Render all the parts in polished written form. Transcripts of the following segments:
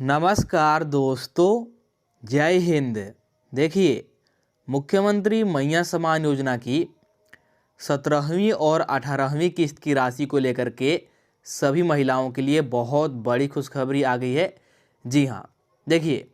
नमस्कार दोस्तों, जय हिंद। देखिए, मुख्यमंत्री मैया सम्मान योजना की 17वीं और 18वीं किस्त की राशि को लेकर के सभी महिलाओं के लिए बहुत बड़ी खुशखबरी आ गई है। जी हाँ, देखिए,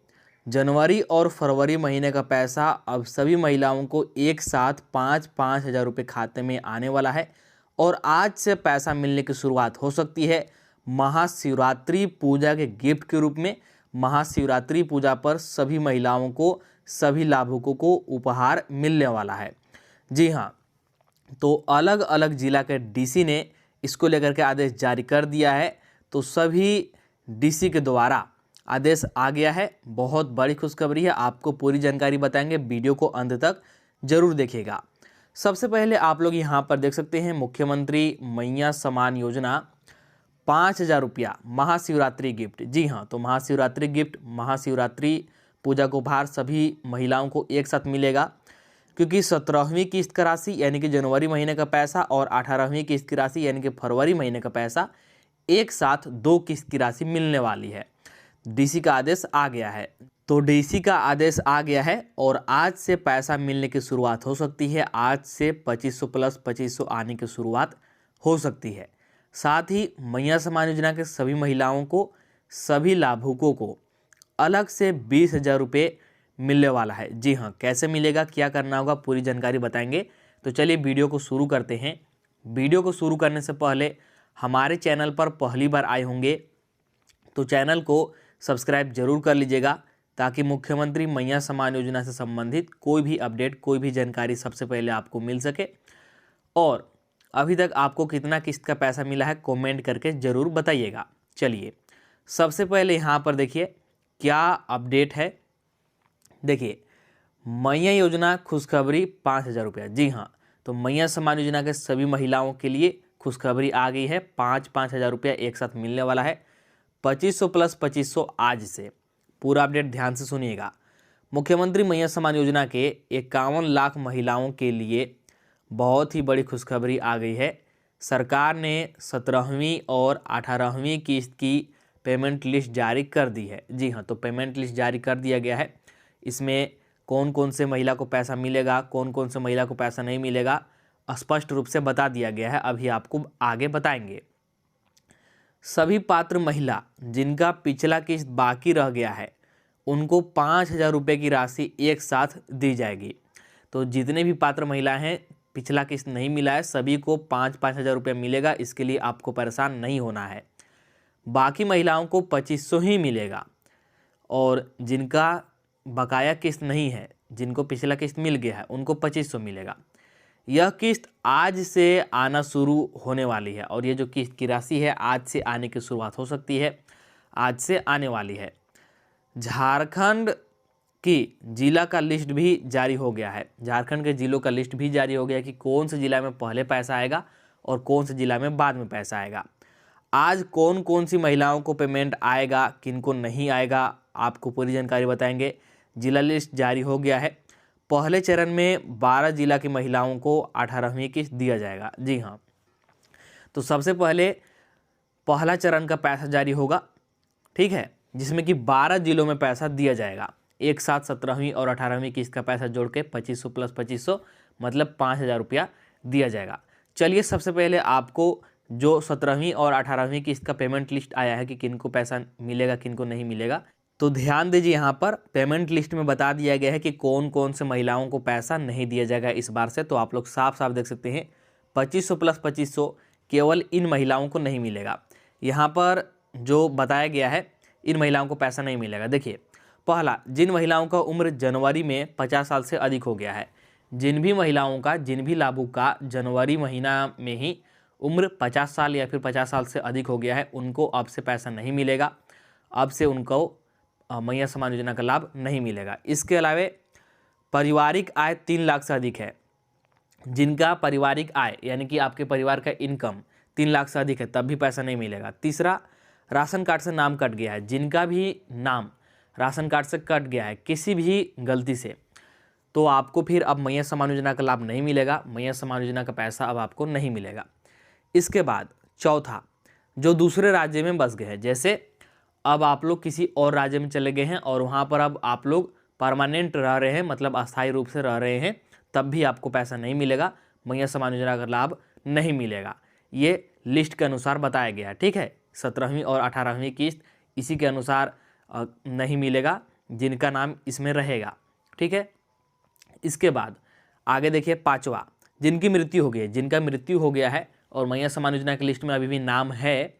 जनवरी और फरवरी महीने का पैसा अब सभी महिलाओं को एक साथ 5-5 हज़ार रुपये खाते में आने वाला है और आज से पैसा मिलने की शुरुआत हो सकती है। महाशिवरात्रि पूजा के गिफ्ट के रूप में महाशिवरात्रि पूजा पर सभी महिलाओं को, सभी लाभुकों को उपहार मिलने वाला है। जी हाँ, तो अलग अलग जिला के डीसी ने इसको लेकर के आदेश जारी कर दिया है। तो सभी डीसी के द्वारा आदेश आ गया है। बहुत बड़ी खुशखबरी है, आपको पूरी जानकारी बताएंगे, वीडियो को अंत तक जरूर देखिएगा। सबसे पहले आप लोग यहाँ पर देख सकते हैं मुख्यमंत्री मैया सम्मान योजना 5,000 रुपया महाशिवरात्रि गिफ्ट। जी हाँ, तो महाशिवरात्रि गिफ्ट, महाशिवरात्रि पूजा को उपहार सभी महिलाओं को एक साथ मिलेगा, क्योंकि 17वीं किस्त का राशि यानी कि जनवरी महीने का पैसा और 18वीं किस्त की राशि यानी कि फरवरी महीने का पैसा एक साथ 2 किस्त की राशि मिलने वाली है। डीसी का आदेश आ गया है। तो डीसी का आदेश आ गया है और आज से पैसा मिलने की शुरुआत हो सकती है। आज से 2500 प्लस 2500 आने की शुरुआत हो सकती है। साथ ही मैया सम्मान योजना के सभी महिलाओं को, सभी लाभुकों को अलग से 20,000 रुपये मिलने वाला है। जी हाँ, कैसे मिलेगा, क्या करना होगा, पूरी जानकारी बताएंगे। तो चलिए वीडियो को शुरू करते हैं। वीडियो को शुरू करने से पहले हमारे चैनल पर पहली बार आए होंगे तो चैनल को सब्सक्राइब जरूर कर लीजिएगा, ताकि मुख्यमंत्री मैया सम्मान योजना से संबंधित कोई भी अपडेट, कोई भी जानकारी सबसे पहले आपको मिल सके। और अभी तक आपको कितना किस्त का पैसा मिला है कमेंट करके ज़रूर बताइएगा। चलिए, सबसे पहले यहाँ पर देखिए क्या अपडेट है। देखिए, मैया योजना खुशखबरी 5,000 रुपया। जी हाँ, तो मैया सम्मान योजना के सभी महिलाओं के लिए खुशखबरी आ गई है। 5-5 हज़ार रुपया एक साथ मिलने वाला है। 2500 प्लस 2500 आज से। पूरा अपडेट ध्यान से सुनिएगा। मुख्यमंत्री मैया सम्मान योजना के 51 लाख महिलाओं के लिए बहुत ही बड़ी खुशखबरी आ गई है। सरकार ने 17वीं और 18वीं किस्त की पेमेंट लिस्ट जारी कर दी है। जी हाँ, तो पेमेंट लिस्ट जारी कर दिया गया है। इसमें कौन कौन से महिला को पैसा मिलेगा, कौन कौन से महिला को पैसा नहीं मिलेगा, स्पष्ट रूप से बता दिया गया है। अभी आपको आगे बताएंगे। सभी पात्र महिला जिनका पिछला किस्त बाकी रह गया है, उनको 5,000 रुपये की राशि एक साथ दी जाएगी। तो जितने भी पात्र महिला हैं, पिछला किस्त नहीं मिला है, सभी को 5-5 हज़ार रुपये मिलेगा। इसके लिए आपको परेशान नहीं होना है। बाकी महिलाओं को 2500 ही मिलेगा। और जिनका बकाया किस्त नहीं है, जिनको पिछला किस्त मिल गया है, उनको 2500 मिलेगा। यह किस्त आज से आना शुरू होने वाली है और ये जो किस्त की राशि है आज से आने की शुरुआत हो सकती है, आज से आने वाली है। झारखंड कि जिला का लिस्ट भी जारी हो गया है। झारखंड के जिलों का लिस्ट भी जारी हो गया कि कौन से जिला में पहले पैसा आएगा और कौन से जिला में बाद में पैसा आएगा। आज कौन कौन सी महिलाओं को पेमेंट आएगा, किनको नहीं आएगा, आपको पूरी जानकारी बताएंगे। जिला लिस्ट जारी हो गया है। पहले चरण में 12 जिला की महिलाओं को 18वीं किस्त दिया जाएगा। जी हाँ, तो सबसे पहले पहला चरण का पैसा जारी होगा, ठीक है, जिसमें कि 12 जिलों में पैसा दिया जाएगा। एक साथ 17वीं और 18वीं किस्त का पैसा जोड़ के 2500 प्लस 2500 मतलब 5,000 रुपया दिया जाएगा। चलिए, सबसे पहले आपको जो 17वीं और 18वीं किस्त का पेमेंट लिस्ट आया है कि किनको पैसा मिलेगा, किनको नहीं मिलेगा, तो ध्यान दीजिए। यहाँ पर पेमेंट लिस्ट में बता दिया गया है कि कौन कौन से महिलाओं को पैसा नहीं दिया जाएगा इस बार से। तो आप लोग साफ साफ देख सकते हैं 2500 प्लस 2500 केवल इन महिलाओं को नहीं मिलेगा। यहाँ पर जो बताया गया है, इन महिलाओं को पैसा नहीं मिलेगा। देखिए, पहला, जिन महिलाओं का उम्र जनवरी में 50 साल से अधिक हो गया है। जिन भी महिलाओं का, जिन भी लाभुक का जनवरी महीना में ही उम्र 50 साल या फिर 50 साल से अधिक हो गया है, उनको अब से पैसा नहीं मिलेगा। अब से उनको मैया सम्मान योजना का लाभ नहीं मिलेगा। इसके अलावा पारिवारिक आय 3 लाख से अधिक है, जिनका पारिवारिक आय यानी कि आपके परिवार का इनकम 3 लाख से अधिक है, तब भी पैसा नहीं मिलेगा। तीसरा, राशन कार्ड से नाम कट गया है, जिनका भी नाम राशन कार्ड से कट गया है किसी भी गलती से, तो आपको फिर अब मैया सम्मान योजना का लाभ नहीं मिलेगा। मैया सम्मान योजना का पैसा अब आपको नहीं मिलेगा। इसके बाद चौथा, जो दूसरे राज्य में बस गए हैं, जैसे अब आप लोग किसी और राज्य में चले गए हैं और वहाँ पर अब आप लोग परमानेंट रह रहे हैं, मतलब अस्थायी रूप से रह रहे हैं, तब भी आपको पैसा नहीं मिलेगा, मैया समान योजना का लाभ नहीं मिलेगा। ये लिस्ट के अनुसार बताया गया है, ठीक है। 17वीं और 18वीं किस्त इसी के अनुसार नहीं मिलेगा जिनका नाम इसमें रहेगा, ठीक है। इसके बाद आगे देखिए 5वां, जिनकी मृत्यु हो गई है, जिनका मृत्यु हो गया है और मैया समान योजना की लिस्ट में अभी भी नाम है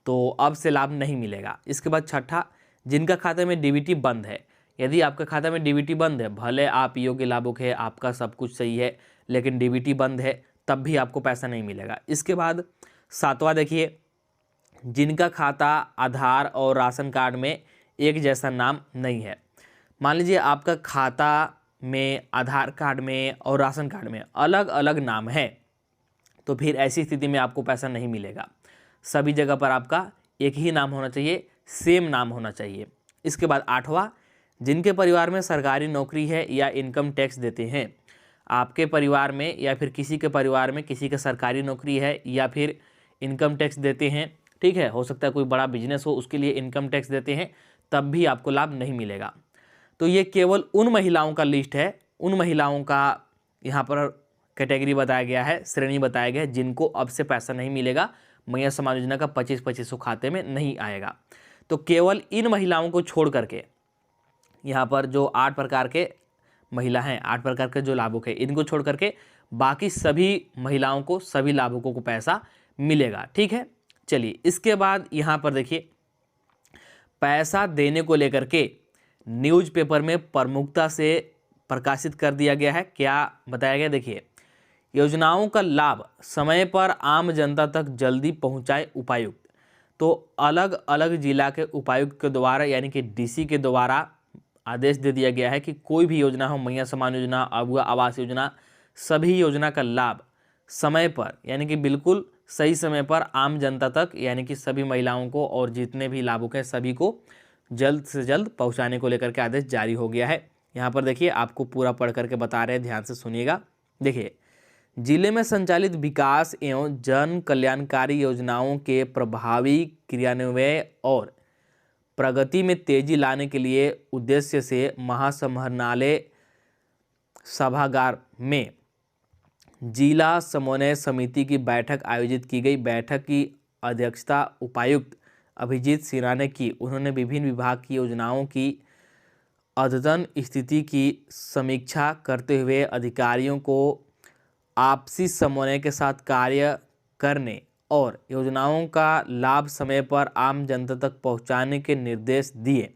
तो अब से लाभ नहीं मिलेगा। इसके बाद 6ठा, जिनका खाते में डीबीटी बंद है। यदि आपका खाता में डीबीटी बंद है, भले आप योग्य लाभुक है, आपका सब कुछ सही है, लेकिन डीबीटी बंद है तब भी आपको पैसा नहीं मिलेगा। इसके बाद 7वां देखिए, जिनका खाता आधार और राशन कार्ड में एक जैसा नाम नहीं है। मान लीजिए आपका खाता में, आधार कार्ड में और राशन कार्ड में अलग अलग नाम है, तो फिर ऐसी स्थिति में आपको पैसा नहीं मिलेगा। सभी जगह पर आपका एक ही नाम होना चाहिए, सेम नाम होना चाहिए। इसके बाद 8वां, जिनके परिवार में सरकारी नौकरी है या इनकम टैक्स देते हैं। आपके परिवार में या फिर किसी के परिवार में किसी का सरकारी नौकरी है या फिर इनकम टैक्स देते हैं, ठीक है, हो सकता है कोई बड़ा बिजनेस हो उसके लिए इनकम टैक्स देते हैं, तब भी आपको लाभ नहीं मिलेगा। तो ये केवल उन महिलाओं का लिस्ट है, उन महिलाओं का यहाँ पर कैटेगरी बताया गया है, श्रेणी बताया गया है, जिनको अब से पैसा नहीं मिलेगा, मैया समान योजना का 25-25 खाते में नहीं आएगा। तो केवल इन महिलाओं को छोड़ करके यहाँ पर जो 8 प्रकार के महिला हैं, 8 प्रकार के जो लाभुक हैं, इनको छोड़ करके बाकी सभी महिलाओं को, सभी लाभुकों को पैसा मिलेगा, ठीक है। चलिए इसके बाद यहाँ पर देखिए, पैसा देने को लेकर के न्यूज़पेपर में प्रमुखता से प्रकाशित कर दिया गया है। क्या बताया गया, देखिए, योजनाओं का लाभ समय पर आम जनता तक जल्दी पहुंचाए उपायुक्त। तो अलग अलग जिला के उपायुक्त के द्वारा यानी कि डीसी के द्वारा आदेश दे दिया गया है कि कोई भी योजना हो, मैया समान योजना, अगुआ आवास योजना, सभी योजना का लाभ समय पर यानी कि बिल्कुल सही समय पर आम जनता तक यानी कि सभी महिलाओं को और जितने भी लाभुक हैं सभी को जल्द से जल्द पहुंचाने को लेकर के आदेश जारी हो गया है। यहाँ पर देखिए आपको पूरा पढ़ करके बता रहे हैं, ध्यान से सुनिएगा। देखिए, जिले में संचालित विकास एवं जन कल्याणकारी योजनाओं के प्रभावी क्रियान्वयन और प्रगति में तेजी लाने के लिए उद्देश्य से महासमाहरणालय सभागार में जिला समन्वय समिति की बैठक आयोजित की गई। बैठक की अध्यक्षता उपायुक्त अभिजीत सिन्हा ने की। उन्होंने विभिन्न विभाग की योजनाओं की अद्यतन स्थिति की समीक्षा करते हुए अधिकारियों को आपसी समन्वय के साथ कार्य करने और योजनाओं का लाभ समय पर आम जनता तक पहुंचाने के निर्देश दिए।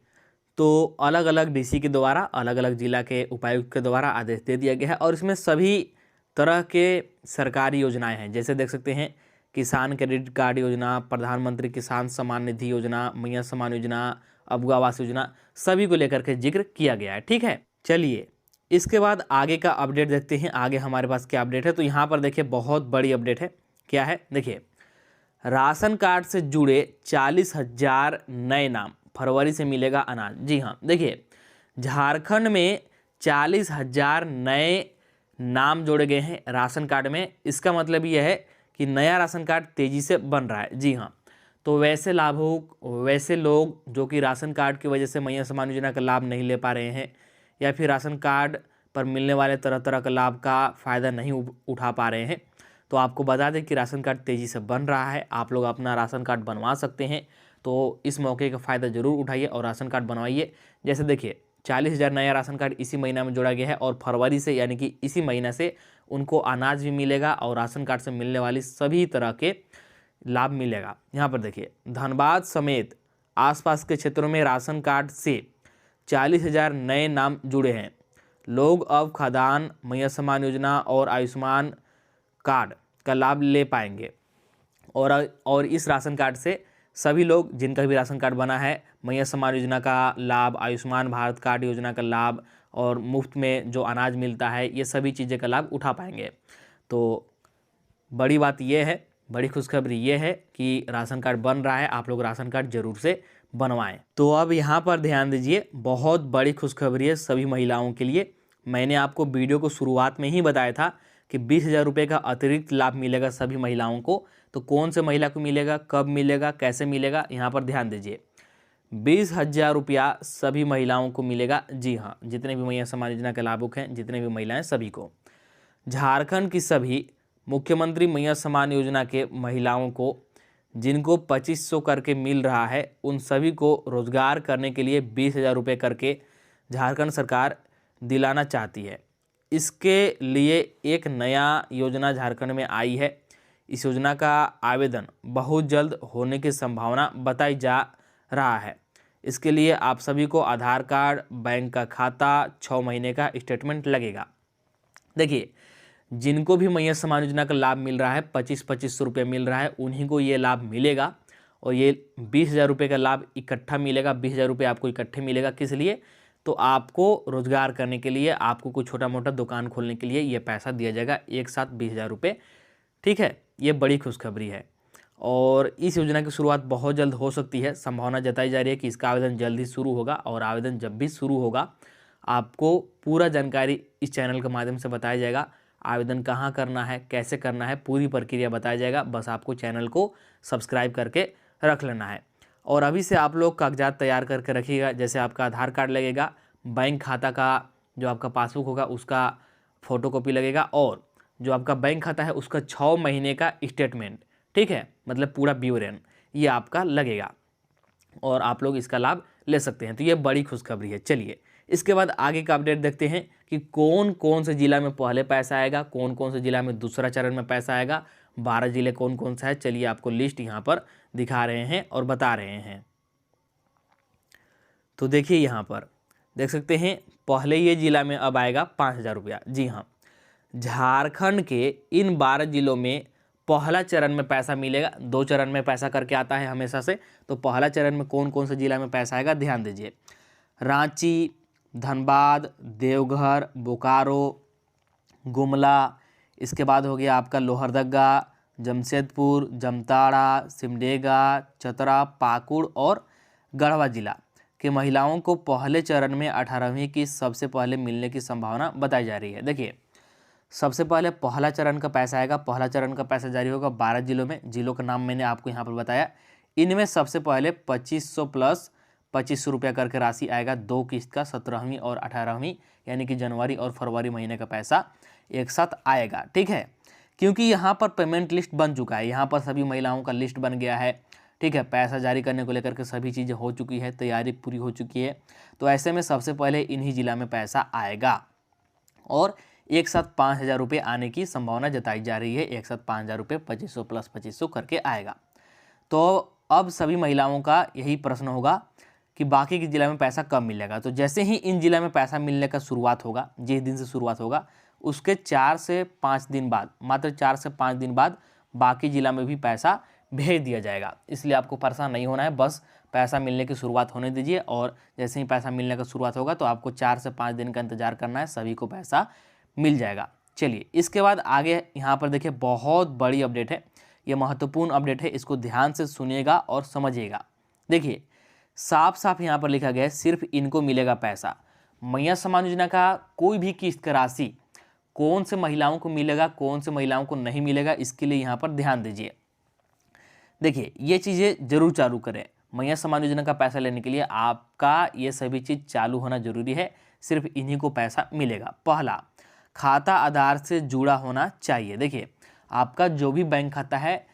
तो अलग अलग डीसी के द्वारा, अलग अलग जिला के उपायुक्त के द्वारा आदेश दे दिया गया है और इसमें सभी तरह के सरकारी योजनाएं हैं। जैसे देख सकते हैं, किसान क्रेडिट कार्ड योजना, प्रधानमंत्री किसान सम्मान निधि योजना, मैया समान योजना, अगुआ आवास योजना, सभी को लेकर के जिक्र किया गया है, ठीक है। चलिए इसके बाद आगे का अपडेट देखते हैं, आगे हमारे पास क्या अपडेट है। तो यहाँ पर देखिए बहुत बड़ी अपडेट है। क्या है, देखिए, राशन कार्ड से जुड़े 40,000 नए नाम, फरवरी से मिलेगा अनाज। जी हाँ, देखिए झारखंड में 40,000 नए नाम जोड़े गए हैं राशन कार्ड में। इसका मतलब यह है कि नया राशन कार्ड तेज़ी से बन रहा है। जी हाँ, तो वैसे लाभुक, वैसे लोग जो कि राशन कार्ड की वजह से मैया समान योजना का लाभ नहीं ले पा रहे हैं या फिर राशन कार्ड पर मिलने वाले तरह तरह का लाभ का फ़ायदा नहीं उठा पा रहे हैं, तो आपको बता दें कि राशन कार्ड तेज़ी से बन रहा है। आप लोग अपना राशन कार्ड बनवा सकते हैं, तो इस मौके का फ़ायदा ज़रूर उठाइए और राशन कार्ड बनवाइए। जैसे देखिए 40,000 नया राशन कार्ड इसी महीना में जोड़ा गया है और फरवरी से यानी कि इसी महीना से उनको अनाज भी मिलेगा और राशन कार्ड से मिलने वाली सभी तरह के लाभ मिलेगा। यहाँ पर देखिए, धनबाद समेत आसपास के क्षेत्रों में राशन कार्ड से 40,000 नए नाम जुड़े हैं। लोग अब खाद्यान्न, मैया समान योजना और आयुष्मान कार्ड का लाभ ले पाएंगे और इस राशन कार्ड से सभी लोग जिनका भी राशन कार्ड बना है, मैया समान योजना का लाभ, आयुष्मान भारत कार्ड योजना का लाभ और मुफ्त में जो अनाज मिलता है, ये सभी चीज़ें का लाभ उठा पाएंगे। तो बड़ी बात ये है, बड़ी खुशखबरी ये है कि राशन कार्ड बन रहा है, आप लोग राशन कार्ड जरूर से बनवाएं। तो अब यहाँ पर ध्यान दीजिए, बहुत बड़ी खुशखबरी है सभी महिलाओं के लिए। मैंने आपको वीडियो को शुरुआत में ही बताया था कि 20,000 रुपये का अतिरिक्त लाभ मिलेगा सभी महिलाओं को। तो कौन से महिला को मिलेगा, कब मिलेगा, कैसे मिलेगा, यहाँ पर ध्यान दीजिए। 20,000 रुपया सभी महिलाओं को मिलेगा। जी हाँ, जितने भी मैया सम्मान योजना के लाभुक हैं, जितने भी महिलाएं, सभी को। झारखंड की सभी मुख्यमंत्री मैया सम्मान योजना के महिलाओं को जिनको 2500 करके मिल रहा है, उन सभी को रोजगार करने के लिए 20,000 रुपये करके झारखंड सरकार दिलाना चाहती है। इसके लिए एक नया योजना झारखंड में आई है। इस योजना का आवेदन बहुत जल्द होने की संभावना बताई जा रहा है। इसके लिए आप सभी को आधार कार्ड, बैंक का खाता, 6 महीने का स्टेटमेंट लगेगा। देखिए, जिनको भी मैया सम्मान योजना का लाभ मिल रहा है, 2500 रुपये मिल रहा है, उन्हीं को ये लाभ मिलेगा। और ये 20,000 रुपये का लाभ इकट्ठा मिलेगा। 20,000 रुपये आपको इकट्ठे मिलेगा। किस लिए? तो आपको रोजगार करने के लिए, आपको कोई छोटा मोटा दुकान खोलने के लिए ये पैसा दिया जाएगा, एक साथ 20,000 रुपये। ठीक है, ये बड़ी खुशखबरी है और इस योजना की शुरुआत बहुत जल्द हो सकती है। संभावना जताई जा रही है कि इसका आवेदन जल्द ही शुरू होगा और आवेदन जब भी शुरू होगा आपको पूरा जानकारी इस चैनल के माध्यम से बताया जाएगा। आवेदन कहाँ करना है, कैसे करना है, पूरी प्रक्रिया बताया जाएगा। बस आपको चैनल को सब्सक्राइब करके रख लेना है। और अभी से आप लोग कागजात तैयार करके रखिएगा। जैसे आपका आधार कार्ड लगेगा, बैंक खाता का जो आपका पासबुक होगा उसका फ़ोटोकॉपी लगेगा, और जो आपका बैंक खाता है उसका 6 महीने का स्टेटमेंट, ठीक है, मतलब पूरा विवरण, ये आपका लगेगा और आप लोग इसका लाभ ले सकते हैं। तो ये बड़ी खुशखबरी है। चलिए, इसके बाद आगे का अपडेट देखते हैं कि कौन कौन से जिला में पहले पैसा आएगा, कौन कौन से जिला में दूसरा चरण में पैसा आएगा। 12 जिले कौन कौन सा है, चलिए आपको लिस्ट यहाँ पर दिखा रहे हैं और बता रहे हैं। तो देखिए, यहाँ पर देख सकते हैं, पहले ये जिला में अब आएगा 5,000 रुपया। जी हाँ, झारखंड के इन 12 जिलों में पहला चरण में पैसा मिलेगा। 2 चरण में पैसा करके आता है हमेशा से। तो पहला चरण में कौन कौन से जिला में पैसा आएगा, ध्यान दीजिए। रांची, धनबाद, देवघर, बोकारो, गुमला, इसके बाद हो गया आपका लोहरदगा, जमशेदपुर, जामताड़ा, सिमडेगा, चतरा, पाकुड़ और गढ़वा जिला के महिलाओं को पहले चरण में 18वीं की सबसे पहले मिलने की संभावना बताई जा रही है। देखिए, सबसे पहले पहला चरण का पैसा आएगा। पहला चरण का पैसा जारी होगा 12 जिलों में। जिलों का नाम मैंने आपको यहाँ पर बताया। इनमें सबसे पहले 2500 प्लस 2500 रुपया करके राशि आएगा। 2 किस्त का 17वीं और 18वीं, यानी कि जनवरी और फरवरी महीने का पैसा एक साथ आएगा। ठीक है, क्योंकि यहाँ पर पेमेंट लिस्ट बन चुका है, यहाँ पर सभी महिलाओं का लिस्ट बन गया है। ठीक है, पैसा जारी करने को लेकर के सभी चीज़ें हो चुकी है, तैयारी पूरी हो चुकी है। तो ऐसे में सबसे पहले इन्हीं जिला में पैसा आएगा और एक साथ 5,000 रुपये आने की संभावना जताई जा रही है। एक साथ 5,000 रुपये 2500 प्लस 2500 करके आएगा। तो अब सभी महिलाओं का यही प्रश्न होगा कि बाकी के जिला में पैसा कब मिलेगा। तो जैसे ही इन जिला में पैसा मिलने का शुरुआत होगा, जिस दिन से शुरुआत होगा उसके 4 से 5 दिन बाद, मात्र 4 से 5 दिन बाद बाकी जिला में भी पैसा भेज दिया जाएगा। इसलिए आपको परेशान नहीं होना है, बस पैसा मिलने की शुरुआत होने दीजिए और जैसे ही पैसा मिलने का शुरुआत होगा तो आपको 4 से 5 दिन का इंतजार करना है, सभी को पैसा मिल जाएगा। चलिए, इसके बाद आगे यहाँ पर देखिए, बहुत बड़ी अपडेट है, ये महत्वपूर्ण अपडेट है, इसको ध्यान से सुनिएगा और समझिएगा। देखिए, साफ साफ यहाँ पर लिखा गया है, सिर्फ इनको मिलेगा पैसा। मैया सम्मान योजना का कोई भी किस्त का राशि कौन से महिलाओं को मिलेगा, कौन से महिलाओं को नहीं मिलेगा, इसके लिए यहाँ पर ध्यान दीजिए। देखिए, ये चीज़ें जरूर चालू करें। मैया सम्मान योजना का पैसा लेने के लिए आपका ये सभी चीज़ चालू होना जरूरी है। सिर्फ इन्हीं को पैसा मिलेगा। पहला, खाता आधार से जुड़ा होना चाहिए। देखिए, आपका जो भी बैंक खाता है,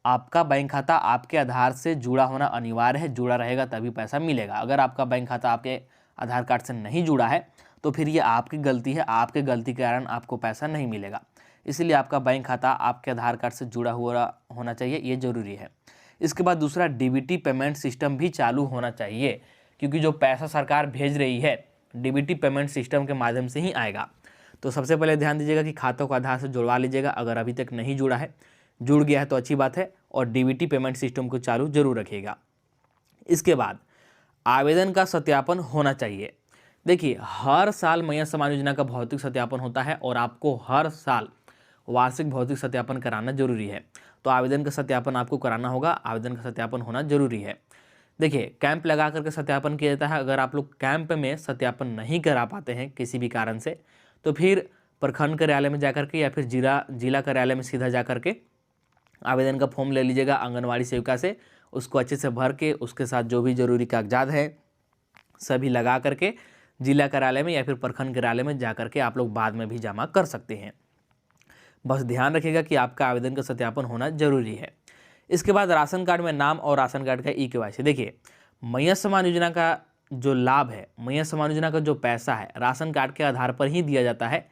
आपका बैंक खाता आपके आधार से जुड़ा होना अनिवार्य है। जुड़ा रहेगा तभी पैसा मिलेगा। अगर आपका बैंक खाता आपके आधार कार्ड से नहीं जुड़ा है तो फिर ये आपकी गलती है, आपके गलती के कारण आपको पैसा नहीं मिलेगा। इसलिए आपका बैंक खाता आपके आधार कार्ड से जुड़ा हुआ होना चाहिए, ये जरूरी है। इसके बाद दूसरा, डीबीटी पेमेंट सिस्टम भी चालू होना चाहिए, क्योंकि जो पैसा सरकार भेज रही है डीबीटी पेमेंट सिस्टम के माध्यम से ही आएगा। तो सबसे पहले ध्यान दीजिएगा कि खातों को आधार से जुड़वा लीजिएगा। अगर अभी तक नहीं जुड़ा है, जुड़ गया है तो अच्छी बात है, और डीबीटी पेमेंट सिस्टम को चालू जरूर रखिएगा। इसके बाद आवेदन का सत्यापन होना चाहिए। देखिए, हर साल मैया सम्मान योजना का भौतिक सत्यापन होता है और आपको हर साल वार्षिक भौतिक सत्यापन कराना जरूरी है। तो आवेदन का सत्यापन आपको कराना होगा, आवेदन का सत्यापन होना जरूरी है। देखिए, कैंप लगा करके सत्यापन किया जाता है। अगर आप लोग कैंप में सत्यापन नहीं करा पाते हैं किसी भी कारण से, तो फिर प्रखंड कार्यालय में जाकर के या फिर जिला कार्यालय में सीधा जा करके आवेदन का फॉर्म ले लीजिएगा आंगनवाड़ी सेविका से, उसको अच्छे से भर के उसके साथ जो भी ज़रूरी कागजात है सभी लगा करके जिला कार्यालय में या फिर प्रखंड कार्यालय में जा करके आप लोग बाद में भी जमा कर सकते हैं। बस ध्यान रखिएगा कि आपका आवेदन का सत्यापन होना जरूरी है। इसके बाद राशन कार्ड में नाम और राशन कार्ड का ई-केवाईसी। देखिए, मैया सम्मान योजना का जो लाभ है, मैया सम्मान योजना का जो पैसा है राशन कार्ड के आधार पर ही दिया जाता है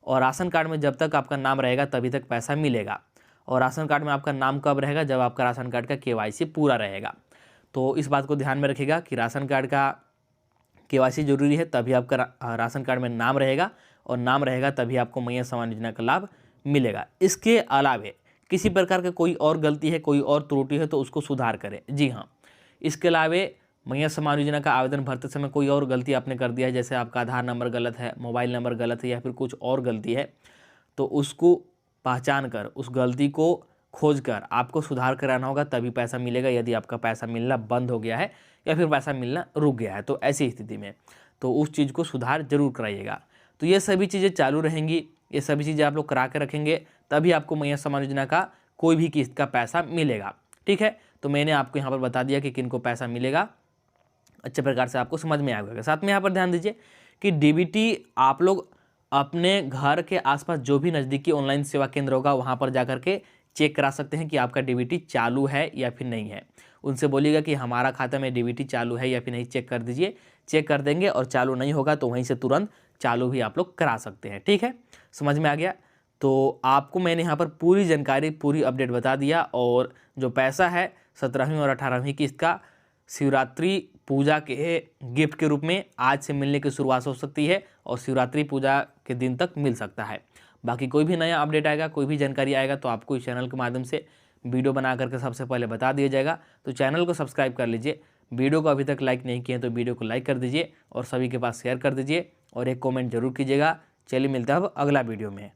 और राशन कार्ड में जब तक आपका नाम रहेगा तभी तक पैसा मिलेगा। और राशन कार्ड में आपका नाम कब रहेगा? जब आपका राशन कार्ड का केवाईसी पूरा रहेगा। तो इस बात को ध्यान में रखिएगा कि राशन कार्ड का केवाईसी जरूरी है, तभी आपका राशन कार्ड में नाम रहेगा और नाम रहेगा तभी आपको मैया सम्मान योजना का लाभ मिलेगा। इसके अलावे किसी प्रकार का कोई और गलती है, कोई और त्रुटि है तो उसको सुधार करें। जी हाँ, इसके अलावे मैया सम्मान योजना का आवेदन भरते समय कोई और गलती आपने कर दिया है, जैसे आपका आधार नंबर गलत है, मोबाइल नंबर गलत है या फिर कुछ और गलती है, तो उसको पहचान कर उस गलती को खोज कर आपको सुधार कराना होगा, तभी पैसा मिलेगा। यदि आपका पैसा मिलना बंद हो गया है या फिर पैसा मिलना रुक गया है तो ऐसी स्थिति में तो उस चीज़ को सुधार जरूर कराइएगा। तो ये सभी चीज़ें चालू रहेंगी, ये सभी चीज़ें आप लोग करा के रखेंगे तभी आपको मैया सम्मान योजना का कोई भी किस्त का पैसा मिलेगा। ठीक है, तो मैंने आपको यहाँ पर बता दिया कि किन को पैसा मिलेगा, अच्छे प्रकार से आपको समझ में आ गया। साथ में यहाँ पर ध्यान दीजिए कि डीबीटी आप लोग अपने घर के आसपास जो भी नज़दीकी ऑनलाइन सेवा केंद्र होगा वहाँ पर जा करके चेक करा सकते हैं कि आपका डीबीटी चालू है या फिर नहीं है। उनसे बोलिएगा कि हमारा खाता में डीबीटी चालू है या फिर नहीं, चेक कर दीजिए। चेक कर देंगे और चालू नहीं होगा तो वहीं से तुरंत चालू भी आप लोग करा सकते हैं। ठीक है, समझ में आ गया। तो आपको मैंने यहाँ पर पूरी जानकारी, पूरी अपडेट बता दिया। और जो पैसा है 17वीं और 18वीं किस्त का शिवरात्रि पूजा के गिफ्ट के रूप में आज से मिलने की शुरुआत हो सकती है और शिवरात्रि पूजा के दिन तक मिल सकता है। बाकी कोई भी नया अपडेट आएगा, कोई भी जानकारी आएगा तो आपको इस चैनल के माध्यम से वीडियो बना करके सबसे पहले बता दिया जाएगा। तो चैनल को सब्सक्राइब कर लीजिए, वीडियो को अभी तक लाइक नहीं किए तो वीडियो को लाइक कर दीजिए और सभी के पास शेयर कर दीजिए और एक कमेंट जरूर कीजिएगा। चलिए मिलता है अब अगला वीडियो में।